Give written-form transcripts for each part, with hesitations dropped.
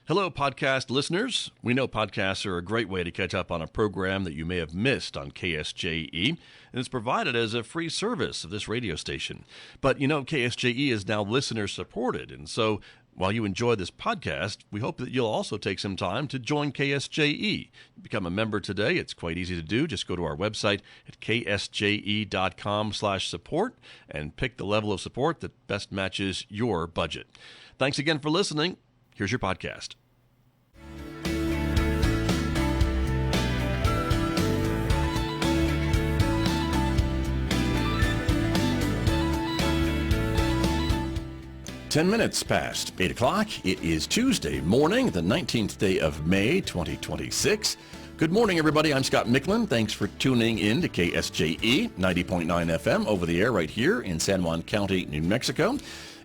Hello, podcast listeners. We know podcasts are a great way to catch up on a program that you may have missed on KSJE, and it's provided as a free service of this radio station. But you know, KSJE is now listener-supported, and so while you enjoy this podcast, we hope that you'll also take some time to join KSJE. Become a member today. It's quite easy to do. Just go to our website at ksje.com/support and pick the level of support that best matches your budget. Thanks again for listening. Here's your podcast. Ten minutes past 8 o'clock. It is Tuesday morning, the 19th day of May, 2026. Good morning, everybody. I'm Scott Michlin. Thanks for tuning in to KSJE 90.9 FM over the air right here in San Juan County, New Mexico.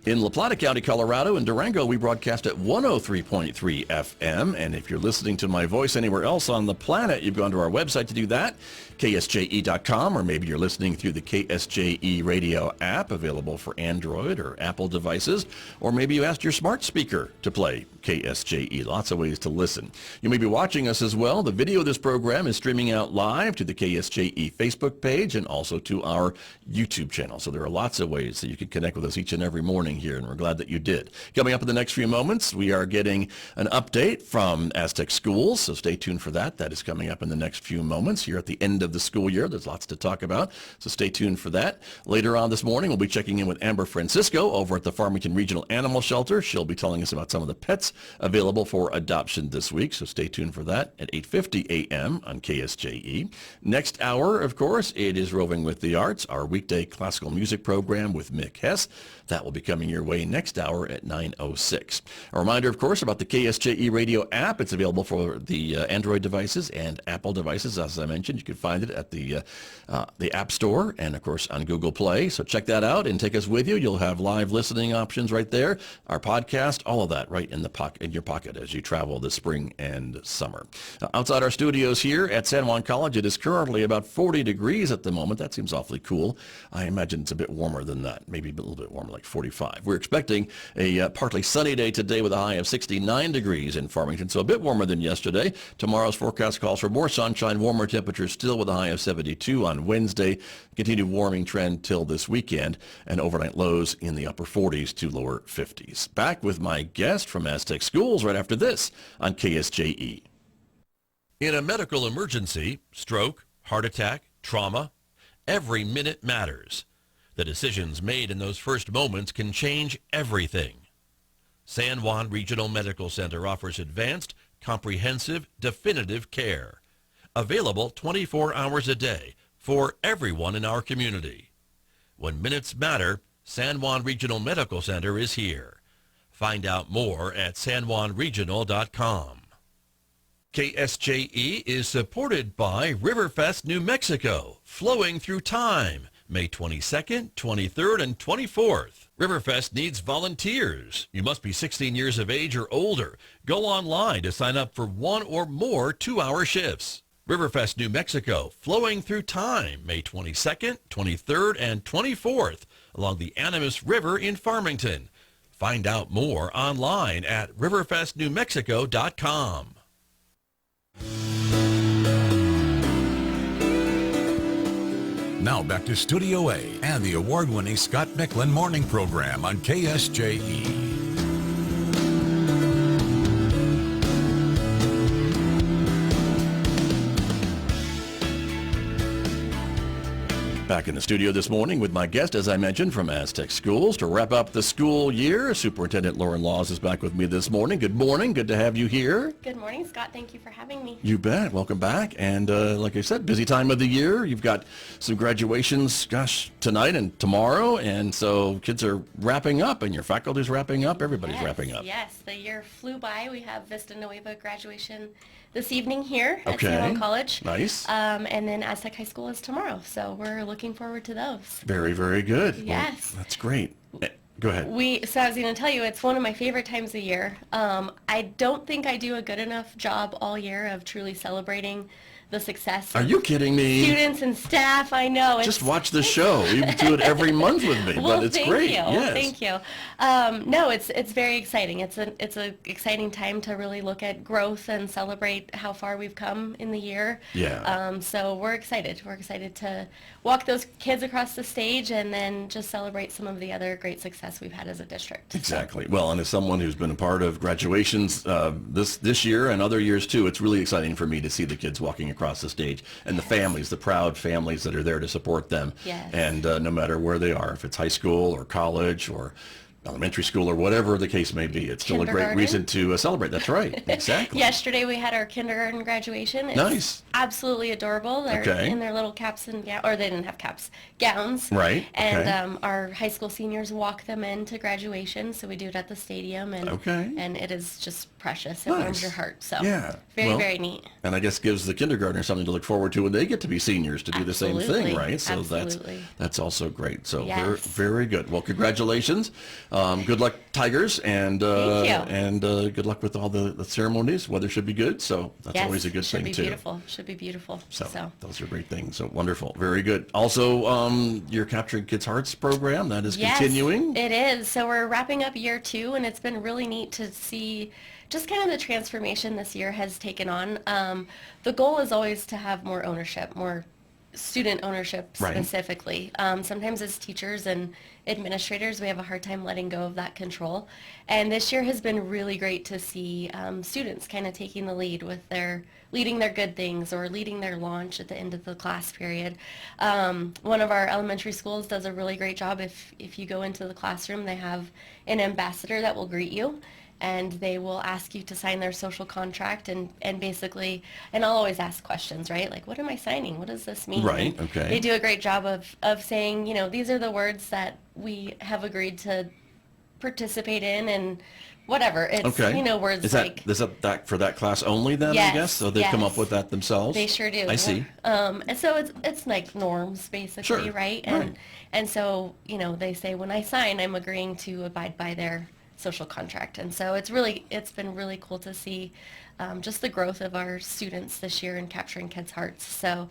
In La Plata County, Colorado, and Durango, we broadcast at 103.3 FM. And if you're listening to my voice anywhere else on the planet, you've gone to our website to do that, ksje.com, or maybe you're listening through the KSJE radio app available for Android or Apple devices, or maybe you asked your smart speaker to play KSJE. Lots of ways to listen. You may be watching us as well. The video of this program is streaming out live to the KSJE Facebook page and also to our YouTube channel. So there are lots of ways that you can connect with us each and every morning here, and we're glad that you did. Coming up in the next few moments, we are getting an update from Aztec schools, so stay tuned for that. That is coming up in the next few moments here at the end of the school year. There's lots to talk about, so stay tuned for that. Later on this morning, we'll be checking in with Amber Francisco over at the Farmington Regional Animal Shelter. She'll be telling us about some of the pets available for adoption this week, so stay tuned for that at 8:50 a.m. on KSJE. Next hour, of course, it is Roving with the Arts, our weekday classical music program with Mick Hess. That will be coming your way next hour at 9:06. A reminder, of course, about the KSJE radio app. It's available for the Android devices and Apple devices. As I mentioned, you can find it at the App Store and, of course, on Google Play. So check that out and take us with you. You'll have live listening options right there, our podcast, all of that right in your pocket as you travel this spring and summer. Outside our studios here at San Juan College, it is currently about 40 degrees at the moment. That seems awfully cool. I imagine it's a bit warmer than that, maybe a little bit warmer, like 45. We're expecting a partly sunny day today with a high of 69 degrees in Farmington, so a bit warmer than yesterday. Tomorrow's forecast calls for more sunshine, warmer temperatures still with a high of 72 on Wednesday. Continued warming trend till this weekend, and overnight lows in the upper 40s to lower 50s. Back with my guest from Aztec Schools right after this on KSJE. In a medical emergency, stroke, heart attack, trauma, every minute matters. The decisions made in those first moments can change everything. San Juan Regional Medical Center offers advanced, comprehensive, definitive care. Available 24 hours a day for everyone in our community. When minutes matter, San Juan Regional Medical Center is here. Find out more at sanjuanregional.com. KSJE is supported by Riverfest, New Mexico, flowing through time, May 22nd, 23rd, and 24th. Riverfest needs volunteers. You must be 16 years of age or older. Go online to sign up for one or more 2-hour shifts. Riverfest, New Mexico, flowing through time, May 22nd, 23rd, and 24th, along the Animas River in Farmington. Find out more online at riverfestnewmexico.com. Now back to Studio A and the award-winning Scott Michlin Morning Program on KSJE. Back in the studio this morning with my guest, as I mentioned, from Aztec Schools. To wrap up the school year, Superintendent Lauren Laws is back with me this morning. Good morning. Good to have you here. Good morning, Scott. Thank you for having me. You bet. Welcome back. And like I said, busy time of the year. You've got some graduations, tonight and tomorrow. And so kids are wrapping up and your faculty's wrapping up. Everybody's wrapping up. Yes, the year flew by. We have Vista Nueva graduation this evening here at San Juan College. Nice. And then Aztec High School is tomorrow. So we're looking forward to those. Very, very good. Yes. Well, that's great. Go ahead. So I was going to tell you, it's one of my favorite times of year. I don't think I do a good enough job all year of truly celebrating the success. Are you kidding me? Students and staff, I know. Just watch the show. You do it every month with me, well, but it's thank great. You. Yes. Thank you. No, it's very exciting. It's a exciting time to really look at growth and celebrate how far we've come in the year. Yeah. So we're excited. We're excited to walk those kids across the stage and then just celebrate some of the other great success we've had as a district. Exactly. Well, and as someone who's been a part of graduations this year and other years too, it's really exciting for me to see the kids walking across the stage and the families, the proud families that are there to support them. Yes. And no matter where they are, if it's high school or college or elementary school or whatever the case may be, it's still a great reason to celebrate. That's right. Exactly. Yesterday we had our kindergarten graduation. It's nice. Absolutely adorable. They're in their little caps and or they didn't have caps, gowns. Right. And our high school seniors walk them into graduation, so we do it at the stadium, and and it is just precious. It warms your heart. So very neat. And I guess gives the kindergartners something to look forward to when they get to be seniors to do the same thing, right? So that's also great. So very good. Well, congratulations. Good luck, Tigers, and good luck with all the ceremonies. Weather should be good, so that's always a good thing too. Should be beautiful. So those are great things. So wonderful, very good. Also, your Capturing Kids' Hearts program, that is continuing. It is. So we're wrapping up year 2, and it's been really neat to see just kind of the transformation this year has taken on. The goal is always to have more ownership, more student ownership specifically. Sometimes as teachers and administrators, we have a hard time letting go of that control. And this year has been really great to see students kind of taking the lead with leading their good things or leading their launch at the end of the class period. One of our elementary schools does a really great job. If you go into the classroom, they have an ambassador that will greet you, and they will ask you to sign their social contract and basically, and I'll always ask questions, right? Like, what am I signing? What does this mean? Right, and okay. They do a great job of saying, these are the words that we have agreed to participate in and whatever. It's, words is that for that class only then, yes, I guess? So they've come up with that themselves? They sure do. I see. And so it's like norms, basically, right? And so, they say, when I sign, I'm agreeing to abide by their social contract. And so it's been really cool to see just the growth of our students this year in Capturing Kids' Hearts. So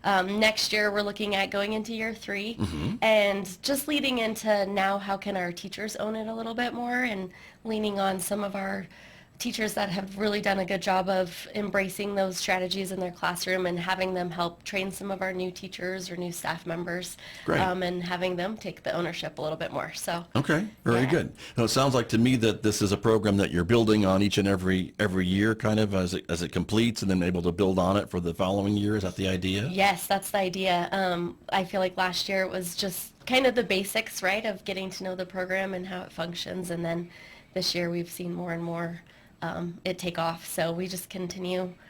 next year we're looking at going into year 3 and just leading into now how can our teachers own it a little bit more, and leaning on some of our teachers that have really done a good job of embracing those strategies in their classroom and having them help train some of our new teachers or new staff members, and having them take the ownership a little bit more. So very good. Now, it sounds like to me that this is a program that you're building on each and every year, kind of as it completes, and then able to build on it for the following year. Is that the idea? Yes, that's the idea. I feel like last year it was just kind of the basics, right, of getting to know the program and how it functions, and then this year we've seen more and more it take off. So we just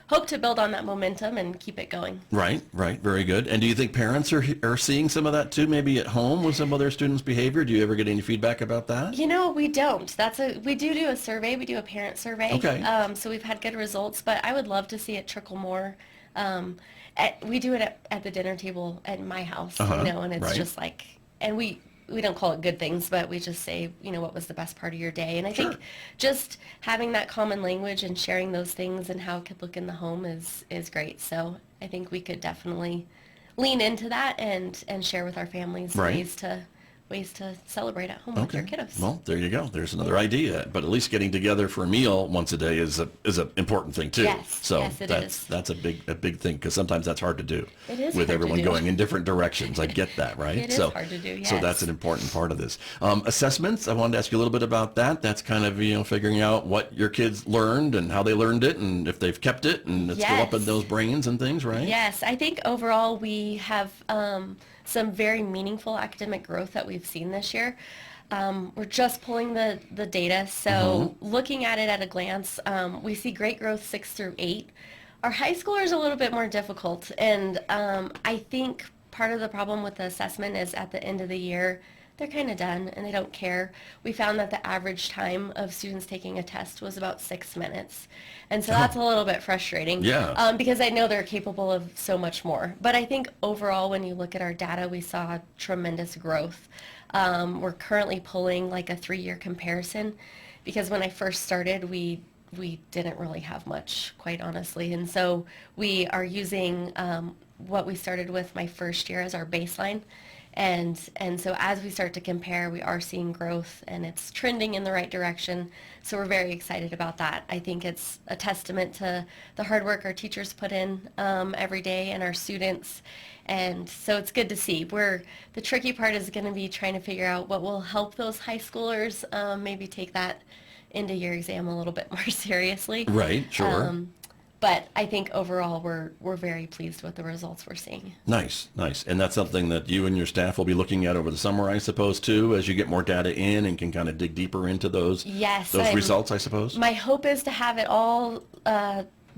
hope to build on that momentum and keep it going. Right. Very good. And do you think parents are seeing some of that too, maybe at home with some of their students' behavior? Do you ever get any feedback about that? We don't. We do a survey. We do a parent survey. Okay. So we've had good results, but I would love to see it trickle more. We do it at the dinner table at my house, and it's just like, and we don't call it good things, but we just say, what was the best part of your day? And I think just having that common language and sharing those things and how it could look in the home is great. So I think we could definitely lean into that and share with our families ways to celebrate at home with your kiddos. Well, there you go. There's another idea. But at least getting together for a meal once a day is an important thing too. Yes, that's a big thing, because sometimes that's hard to do. It is with hard everyone to do. going in different directions. I get that, right? It is hard to do. Yes. So that's an important part of this. Assessments. I wanted to ask you a little bit about that. That's kind of figuring out what your kids learned and how they learned it, and if they've kept it, and it's still up in those brains and things, right? Yes, I think overall we have some very meaningful academic growth that we've seen this year. We're just pulling the data, so looking at it at a glance, we see great growth 6 through 8. Our high schoolers are a little bit more difficult, and I think part of the problem with the assessment is at the end of the year, they're kind of done and they don't care. We found that the average time of students taking a test was about 6 minutes. And so that's a little bit frustrating, because I know they're capable of so much more. But I think overall, when you look at our data, we saw tremendous growth. We're currently pulling like a 3-year comparison, because when I first started, we we didn't really have much, quite honestly. And so we are using what we started with my first year as our baseline. And so as we start to compare, we are seeing growth, and it's trending in the right direction. So we're very excited about that. I think it's a testament to the hard work our teachers put in every day, and our students. And so it's good to see. The tricky part is going to be trying to figure out what will help those high schoolers maybe take that into your exam a little bit more seriously. Right, sure. But I think overall we're very pleased with the results we're seeing. Nice, nice. And that's something that you and your staff will be looking at over the summer, I suppose, too, as you get more data in and can kind of dig deeper into those results, I suppose? My hope is to have it all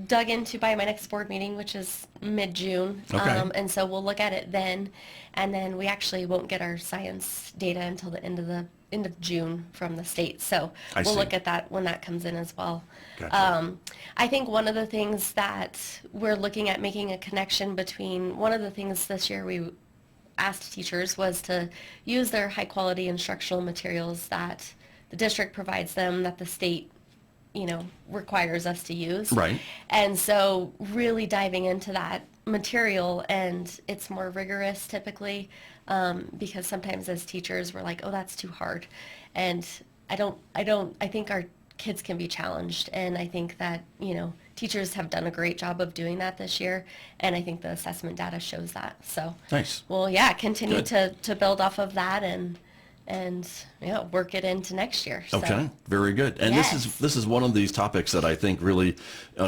dug into by my next board meeting, which is mid-June. Okay. And so we'll look at it then. And then we actually won't get our science data until the end of June from the state. So we'll look at that when that comes in as well. Gotcha. I think one of the things that we're looking at making a connection between, one of the things this year we asked teachers was to use their high quality instructional materials that the district provides them, that the state requires us to use. Right. And so really diving into that material, and it's more rigorous typically, because sometimes as teachers we're like, oh, that's too hard. And I think our kids can be challenged, and I think that, teachers have done a great job of doing that this year, and I think the assessment data shows that. So nice. Well, continue to build off of that and work it into next year. So. Okay, very good. And Yes. this is one of these topics that I think really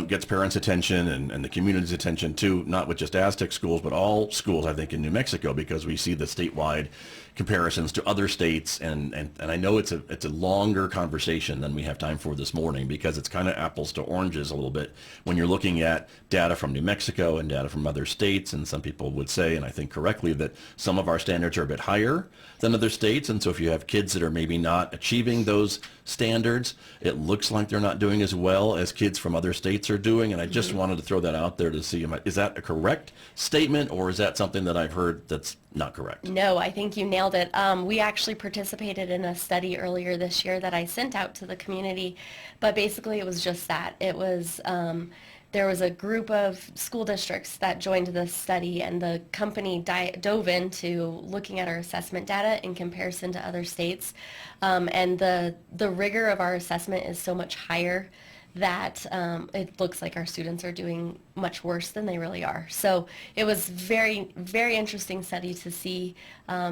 gets parents' attention and the community's attention too, not with just Aztec schools, but all schools, I think, in New Mexico, because we see the statewide comparisons to other states, and I know it's a longer conversation than we have time for this morning, because it's kind of apples to oranges a little bit when you're looking at data from New Mexico and data from other states. And some people would say, and I think correctly, that some of our standards are a bit higher than other states. And so if you have kids that are maybe not achieving those standards, it looks like they're not doing as well as kids from other states are doing. And I just wanted to throw that out there to see, is that a correct statement, or is that something that I've heard that's not correct? No, I think you nailed it. We actually participated in a study earlier this year that I sent out to the community, but basically it was just that. It was there was a group of school districts that joined this study, and the company dove into looking at our assessment data in comparison to other states. And the rigor of our assessment is so much higher that it looks like our students are doing much worse than they really are. So it was very, very interesting study to see,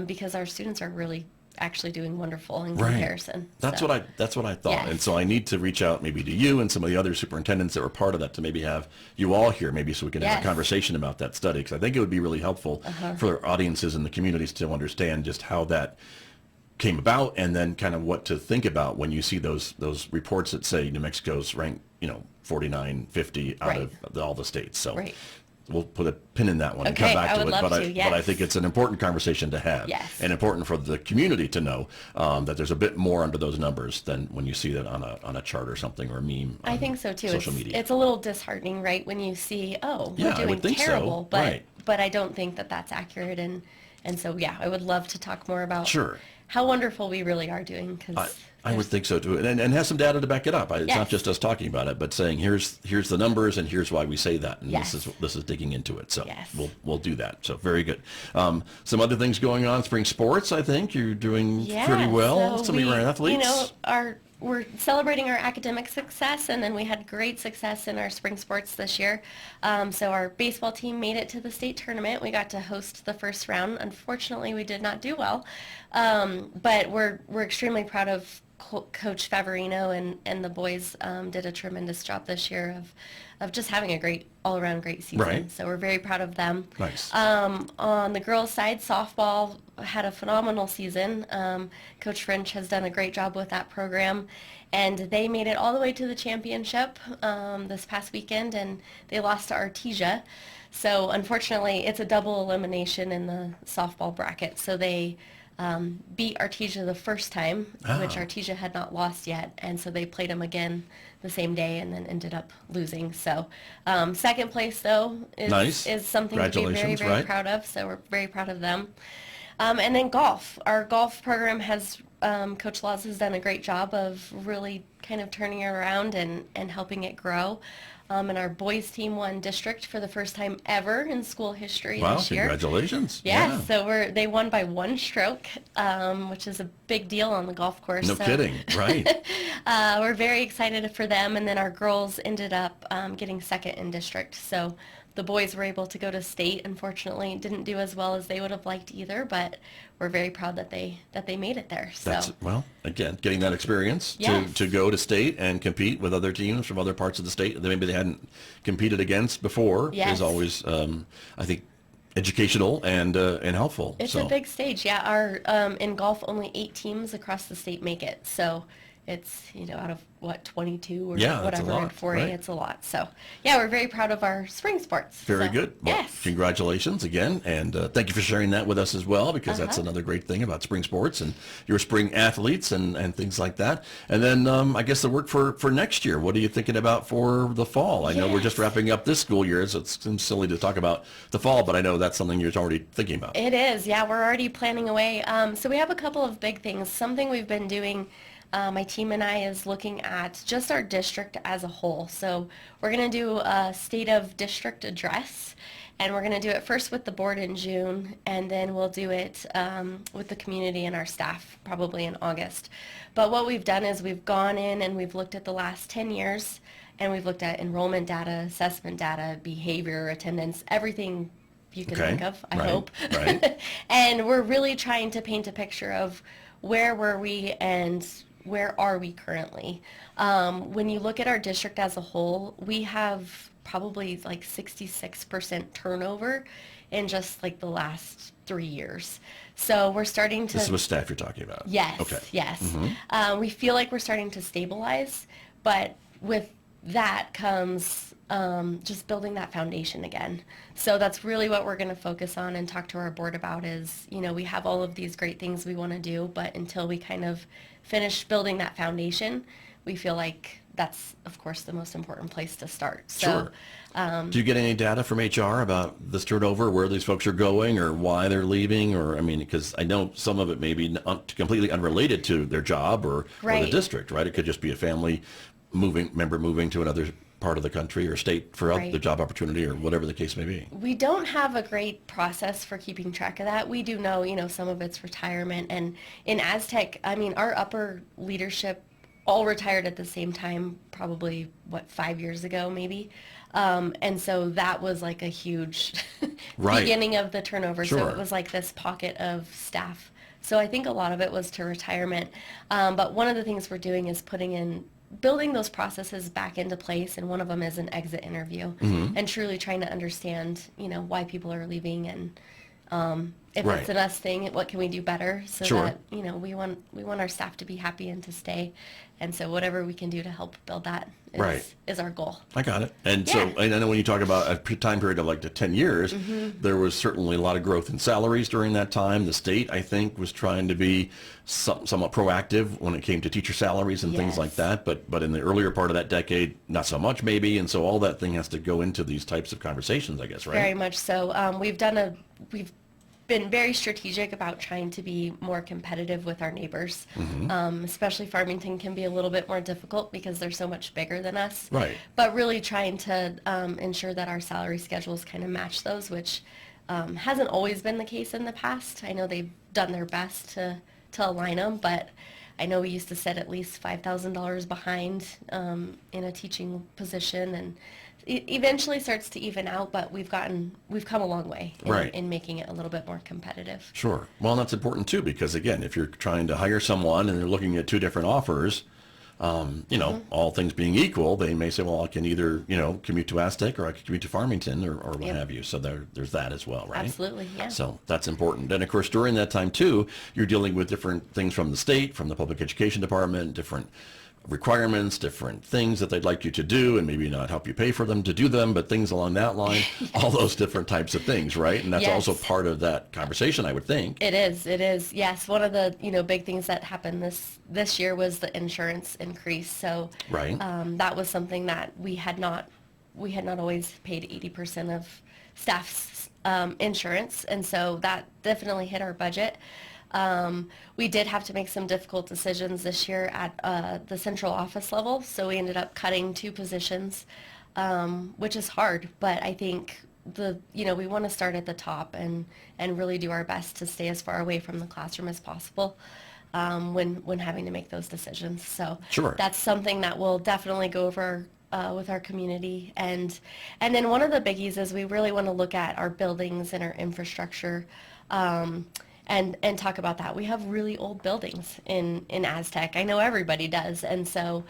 because our students are really actually doing wonderful in comparison. That's what I thought. Yes. And so I need to reach out maybe to you and some of the other superintendents that were part of that, to maybe have you all here, maybe so we can have a conversation about that study, because I think it would be really helpful for audiences and the communities to understand just how that came about, and then kind of what to think about when you see those reports that say New Mexico's ranked 49, 50 out of all the states. So we'll put a pin in that one and come back to it. But I think it's an important conversation to have, and important for the community to know that there's a bit more under those numbers than when you see that on a chart or something, or a meme. I think so too. Social media. It's a little disheartening, right, when you see, we're doing terrible, but I don't think that that's accurate, and so I would love to talk more about how wonderful we really are doing. Because I would think so too, and have some data to back it up. It's not just us talking about it, but saying here's the numbers, and here's why we say that, and this is digging into it. So we'll do that. So very good. Some other things going on. Spring sports, I think you're doing pretty well. So some of your athletes. We're celebrating our academic success, and then we had great success in our spring sports this year. So our baseball team made it to the state tournament. We got to host the first round. Unfortunately, we did not do well, but we're extremely proud of Coach Favorino, and the boys did a tremendous job this year of just having a all-around great season. So we're very proud of them. Nice. On the girls' side, softball had a phenomenal season. Coach French has done a great job with that program, and they made it all the way to the championship this past weekend, and they lost to Artesia. So unfortunately, it's a double elimination in the softball bracket. So they beat Artesia the first time, which Artesia had not lost yet, and so they played them again the same day and then ended up losing. So second place, though, is something to be very, very proud of, so we're very proud of them. And then golf. Our golf program has Coach Laws has done a great job of really kind of turning it around and helping it grow. And our boys team won district for the first time ever in school history Wow, this year. congratulations. Yeah, so they won by 1 stroke, which is a big deal on the golf course. No kidding, right. We're very excited for them, and then our girls ended up getting second in district. So the boys were able to go to state. Unfortunately, didn't do as well as they would have liked either, but we're very proud that they made it there. So Well, again, getting that experience Yes. to go to state and compete with other teams from other parts of the state that maybe they hadn't competed against before Yes. is always, I think, educational and helpful. It's So a big stage. Yeah, our in golf, only 8 teams across the state make it. So it's, out of what, 22 or Yeah, that's a whatever in lot, 4A, right. it's a lot. So yeah, we're very proud of our spring sports. Very So, good. Well, yes. congratulations again, and thank you for sharing that with us as well, because that's Uh-huh. another great thing about spring sports and your spring athletes and things like that. And then I guess the work for next year. What are you thinking about for the fall? I know we're just Yes. wrapping up this school year, so it seems silly to talk about the fall, but I know that's something you're already thinking about. It is. Yeah, we're already planning away. So we have a couple of big things. Something we've been doing, my team and I, is looking at just our district as a whole. So we're going to do a state of district address, and we're going to do it first with the board in June, and then we'll do it with the community and our staff probably in August. But what we've done is we've gone in and we've looked at the last 10 years, and we've looked at enrollment data, assessment data, behavior, attendance, everything you can Okay. think of, I Right. hope. Right. And we're really trying to paint a picture of where were we and where are we currently. When you look at our district as a whole, we have probably like 66% turnover in just like the last 3 years. So we're starting to... This is what staff you're talking about. Yes, Okay. yes. We feel like we're starting to stabilize, but with that comes just building that foundation again. So that's really what we're going to focus on and talk to our board about is, we have all of these great things we want to do, but until we kind of finish building that foundation, we feel like that's, of course, the most important place to start. So, Sure. Do you get any data from HR about this turnover, where these folks are going or why they're leaving? Or, I mean, because I know some of it may be completely unrelated to their job or the Right. district, right? It could just be a family member moving to another part of the country or state for Right. the job opportunity or whatever the case may be. We don't have a great process for keeping track of that. We do know, some of it's retirement. And in Aztec, I mean, our upper leadership all retired at the same time, probably, 5 years ago, maybe. And so that was like a huge Right. beginning of the turnover. So Sure. it was like this pocket of staff. So I think a lot of it was to retirement. But one of the things we're doing is building those processes back into place, and one of them is an exit interview, and truly trying to understand, why people are leaving, and if Right. it's an us thing, what can we do better so Sure. that, we want our staff to be happy and to stay, and so whatever we can do to help build that is, Right. is our goal. I got it. And Yeah. so I know when you talk about a time period of like the 10 years, there was certainly a lot of growth in salaries during that time. The state, I think, was trying to be somewhat proactive when it came to teacher salaries and things like Yes. that. But in the earlier part of that decade, not so much maybe. And so all that thing has to go into these types of conversations, I guess, right? Very much so. We've been very strategic about trying to be more competitive with our neighbors. Especially Farmington can be a little bit more difficult because they're so much bigger than us. Right. But really trying to ensure that our salary schedules kind of match those, which hasn't always been the case in the past. I know they've done their best to align them, but I know we used to sit at least $5,000 behind in a teaching position, and it eventually starts to even out, but we've come a long way Right. in making it a little bit more competitive. Sure. Well, that's important too, because again, if you're trying to hire someone and they're looking at 2 different offers, all things being equal, they may say, well, I can either, commute to Aztec or I can commute to Farmington or what Yep. have you. So there's that as well, right? Absolutely, yeah. So that's important. And of course, during that time too, you're dealing with different things from the state, from the public education department, different requirements, different things that they'd like you to do, and maybe not help you pay for them to do them, but things along that line, all those different types of things, right? And that's Yes. also part of that conversation, I would think. It is. Yes, one of the, big things that happened this year was the insurance increase. So Right. that was something that we had not always paid 80% of staff's insurance, and so that definitely hit our budget. We did have to make some difficult decisions this year at the central office level, so we ended up cutting 2 positions, which is hard, but I think we want to start at the top and really do our best to stay as far away from the classroom as possible when having to make those decisions. So Sure. that's something that we'll definitely go over with our community. And then one of the biggies is we really want to look at our buildings and our infrastructure and talk about that. We have really old buildings in Aztec. I know everybody does. And so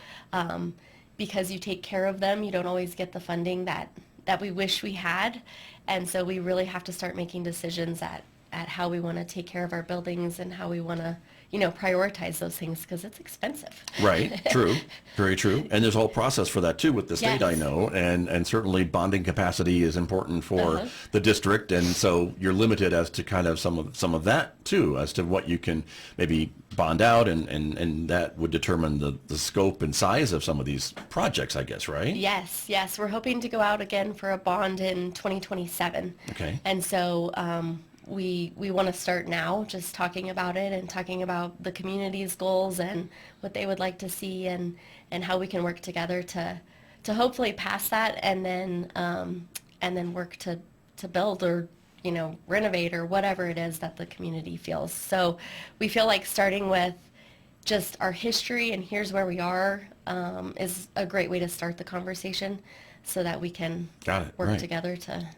because you take care of them, you don't always get the funding that we wish we had. And so we really have to start making decisions at how we want to take care of our buildings and how we want to prioritize those things, because it's expensive. Right. True. Very true. And there's a whole process for that too with the state, Yes. I know, and certainly bonding capacity is important for the district, and so you're limited as to kind of some of that too, as to what you can maybe bond out, and that would determine the scope and size of some of these projects, I guess, right? Yes. We're hoping to go out again for a bond in 2027. Okay. And so we want to start now just talking about it and talking about the community's goals and what they would like to see and how we can work together to hopefully pass that and then work to build or renovate or whatever it is that the community feels. So we feel like starting with just our history and here's where we are is a great way to start the conversation so that we can work together to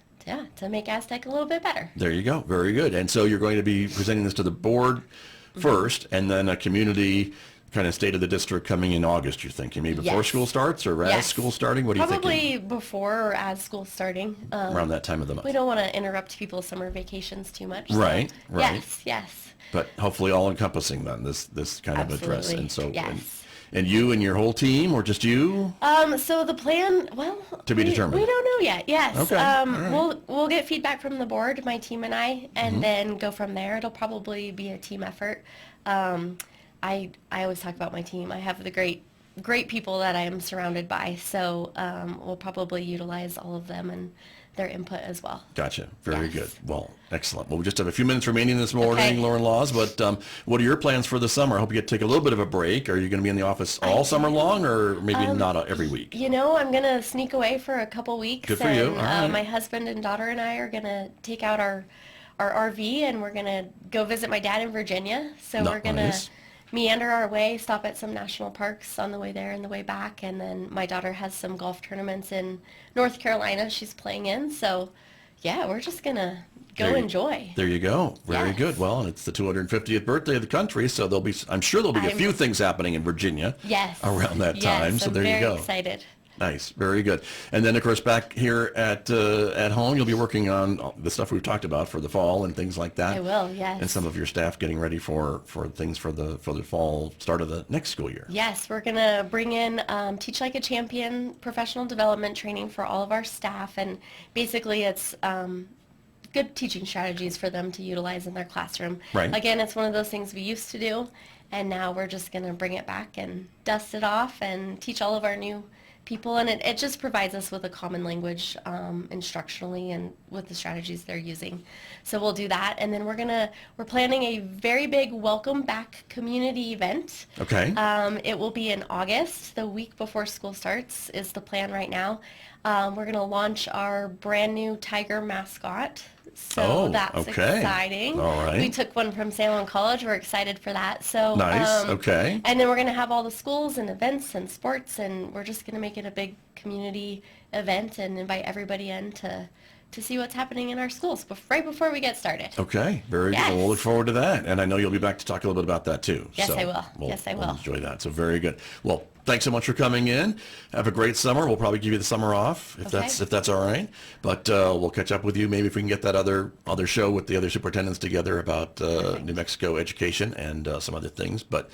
make Aztec a little bit better. There you go. Very good. And so you're going to be presenting this to the board first, and then a community kind of state of the district coming in August, you're thinking? Maybe before school starts or as school starting? What are you thinking? Probably before or as school starting. Around that time of the month. We don't want to interrupt people's summer vacations too much. Right, so, right. Yes. But hopefully all encompassing then, this kind of address. Absolutely. And so, Yes. and you and your whole team, or just you? So the plan, well, To be determined. We don't know yet. Yes. Okay. All right. We'll get feedback from the board, my team and I, and then go from there. It'll probably be a team effort. I always talk about my team. I have the great people that I am surrounded by, so we'll probably utilize all of them and their input as well. Gotcha. Very Yes. good. Well, excellent. Well, we just have a few minutes remaining this morning, Okay. Lauren Laws, but what are your plans for the summer? I hope you get to take a little bit of a break. Are you going to be in the office all summer long, or maybe not every week? I'm going to sneak away for a couple weeks. Good for you. And, All right. my husband and daughter and I are going to take out our RV, and we're going to go visit my dad in Virginia. So we're going to Nice. meander our way, stop at some national parks on the way there and the way back. And then my daughter has some golf tournaments in North Carolina she's playing in. So, yeah, we're just going to go enjoy. There you go. Very Yes. good. Well, and it's the 250th birthday of the country, so I'm sure there'll be a few things happening in Virginia Yes. around that time. Yes, So I'm there you go. very excited. Nice. Very good. And then, of course, back here at home, you'll be working on the stuff we've talked about for the fall and things like that. I will, yes. And some of your staff getting ready for things for the fall start of the next school year. Yes, we're going to bring in Teach Like a Champion professional development training for all of our staff. And basically it's good teaching strategies for them to utilize in their classroom. Right. Again, it's one of those things we used to do, and now we're just going to bring it back and dust it off and teach all of our new people, and it just provides us with a common language instructionally and with the strategies they're using. So we'll do that, and then we're planning a very big welcome back community event. Okay. It will be in August, the week before school starts is the plan right now. We're going to launch our brand new tiger mascot. So that's exciting. All right. We took one from Salem College. We're excited for that. So Nice. Okay. And then we're going to have all the schools and events and sports, and we're just going to make it a big community event and invite everybody in to see what's happening in our schools right before we get started. Okay. Very good. Well, we'll look forward to that. And I know you'll be back to talk a little bit about that too. Yes, So I will. We'll will. enjoy that. So very good. Well, thanks so much for coming in. Have a great summer. We'll probably give you the summer off if that's all right. But we'll catch up with you maybe if we can get that other show with the other superintendents together about New Mexico education and some other things. But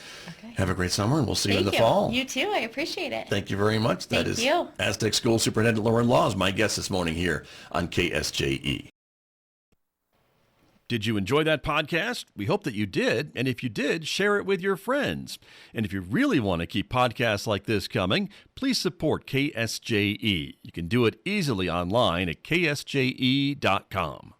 have a great summer, and we'll see you in the fall. You too. I appreciate it. Thank you very much. That is Aztec School Superintendent Lauren Laws, my guest this morning here on KSJE. Did you enjoy that podcast? We hope that you did. And if you did, share it with your friends. And if you really want to keep podcasts like this coming, please support KSJE. You can do it easily online at ksje.com.